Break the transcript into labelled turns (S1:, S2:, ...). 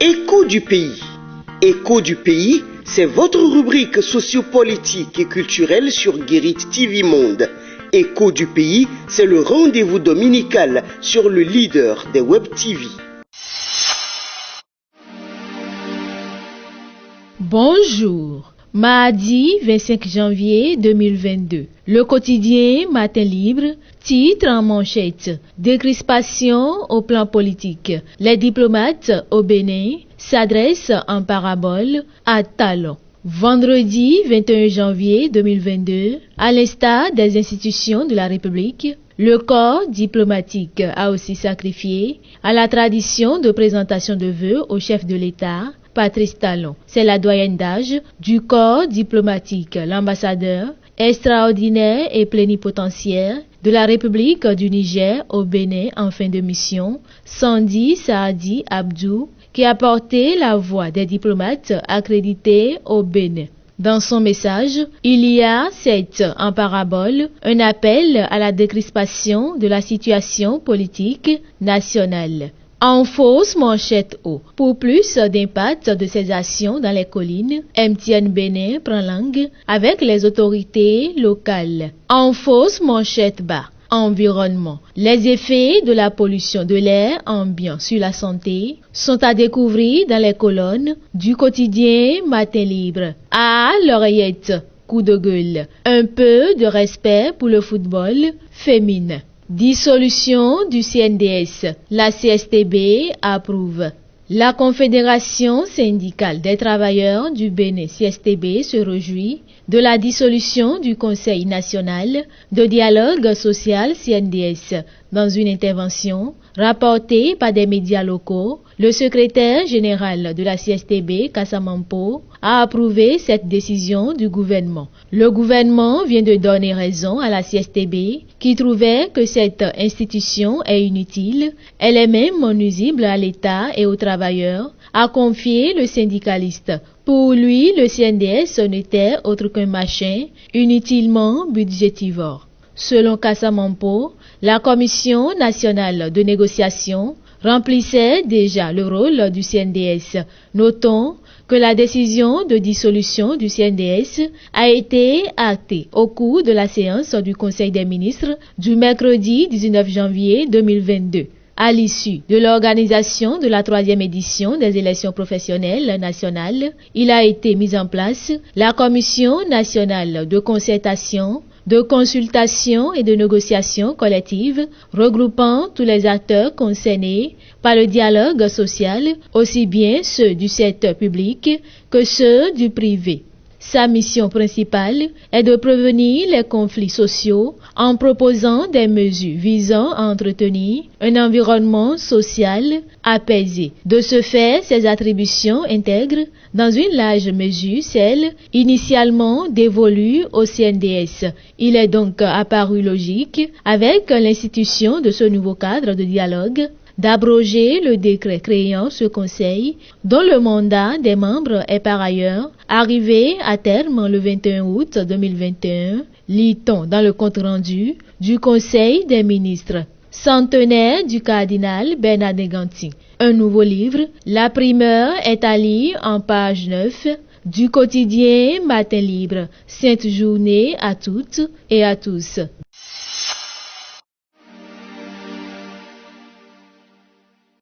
S1: Écho du pays. Écho du pays, c'est votre rubrique sociopolitique et culturelle sur Guérit TV Monde. Écho du pays, c'est le rendez-vous dominical sur le leader des Web TV.
S2: Bonjour. Mardi 25 janvier 2022. Le quotidien Matin Libre, titre en manchette: Décrispation au plan politique. Les diplomates au Bénin s'adressent en parabole à Talon. Vendredi 21 janvier 2022, à l'instar des institutions de la République, le corps diplomatique a aussi sacrifié à la tradition de présentation de vœux au chef de l'État, Patrice Talon. C'est la doyenne d'âge du corps diplomatique, l'ambassadeur extraordinaire et plénipotentiaire de la République du Niger au Bénin en fin de mission, Sandi Saadi Abdou, qui a porté la voix des diplomates accrédités au Bénin. Dans son message, il y a, en parabole, un appel à la décrispation de la situation politique nationale. En fausse manchette haut. Pour plus d'impact de ces actions dans les collines, MTN Bénin prend langue avec les autorités locales. En fausse manchette bas. Environnement. Les effets de la pollution de l'air ambiant sur la santé sont à découvrir dans les colonnes du quotidien Matin Libre. À l'oreillette, coup de gueule. Un peu de respect pour le football féminin. Dissolution du CNDS. La CSTB approuve. La Confédération syndicale des travailleurs du Bénin CSTB se réjouit de la dissolution du Conseil national de dialogue social CNDS. Dans une intervention rapportée par des médias locaux, le secrétaire général de la CSTB, Kassamampo, a approuvé cette décision du gouvernement. Le gouvernement vient de donner raison à la CSTB qui trouvait que cette institution est inutile, elle est même nuisible à l'État et aux travailleurs, a confié le syndicaliste. Pour lui, le CNDS n'était autre qu'un machin inutilement budgétivore. Selon Kassamampo, la Commission nationale de négociation remplissait déjà le rôle du CNDS. Notons que la décision de dissolution du CNDS a été actée au cours de la séance du Conseil des ministres du mercredi 19 janvier 2022. À l'issue de l'organisation de la 3e édition des élections professionnelles nationales, il a été mis en place la Commission nationale de concertation, de consultation et de négociation collective regroupant tous les acteurs concernés par le dialogue social, aussi bien ceux du secteur public que ceux du privé. Sa mission principale est de prévenir les conflits sociaux en proposant des mesures visant à entretenir un environnement social apaisé. De ce fait, ses attributions intègrent dans une large mesure celles initialement dévolues au CNDS. Il est donc apparu logique, avec l'institution de ce nouveau cadre de dialogue, d'abroger le décret créant ce conseil, dont le mandat des membres est par ailleurs arrivé à terme le 21 août 2021, lit-on dans le compte-rendu du Conseil des ministres. Centenaire du cardinal Bernard Neganti. Un nouveau livre, la primeur est à lire en page 9 du quotidien Matin Libre. Sainte journée à toutes et à tous.